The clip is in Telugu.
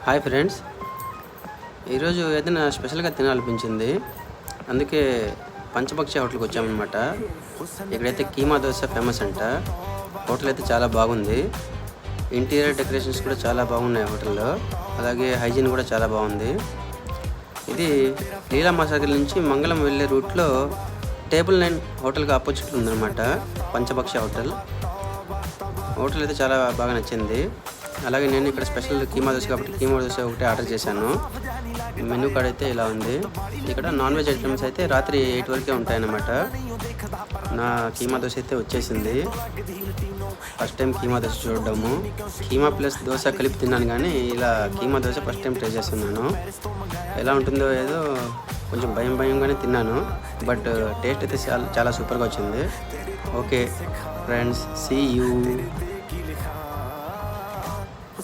హాయ్ ఫ్రెండ్స్, ఈరోజు ఏదైనా స్పెషల్గా తినాలనిపించింది. అందుకే పంచపక్షి హోటల్కి వచ్చామన్నమాట. ఇక్కడైతే కీమా దోశ ఫేమస్ అంట. హోటల్ అయితే చాలా బాగుంది. ఇంటీరియర్ డెకరేషన్స్ కూడా చాలా బాగున్నాయి హోటల్లో. అలాగే హైజీన్ కూడా చాలా బాగుంది. ఇది లీలామా సర్కిల్ నుంచి మంగళం వెళ్ళే రూట్లో టేబుల్ 9 హోటల్కి ఆపోజిట్లో ఉందన్నమాట. పంచపక్షి హోటల్ అయితే చాలా బాగా నచ్చింది. అలాగే నేను ఇక్కడ స్పెషల్ కీమా దోశ కాబట్టి కీమా దోశ ఒకటి ఆర్డర్ చేశాను. మెనూ కార్డ్ అయితే ఇలా ఉంది. ఇక్కడ నాన్ వెజ్ ఐటమ్స్ అయితే రాత్రి 8 వరకే ఉంటాయన్నమాట. నా కీమా దోశ అయితే వచ్చేసింది. ఫస్ట్ టైం కీమా దోశ చూడడము. కీమా ప్లస్ దోశ కలిపి తిన్నాను, కానీ ఇలా keema dosa first time try చేస్తున్నాను. ఎలా ఉంటుందో ఏదో కొంచెం భయంగానే తిన్నాను. బట్ టేస్ట్ అయితే చాలా సూపర్గా వచ్చింది. Okay friends, see you.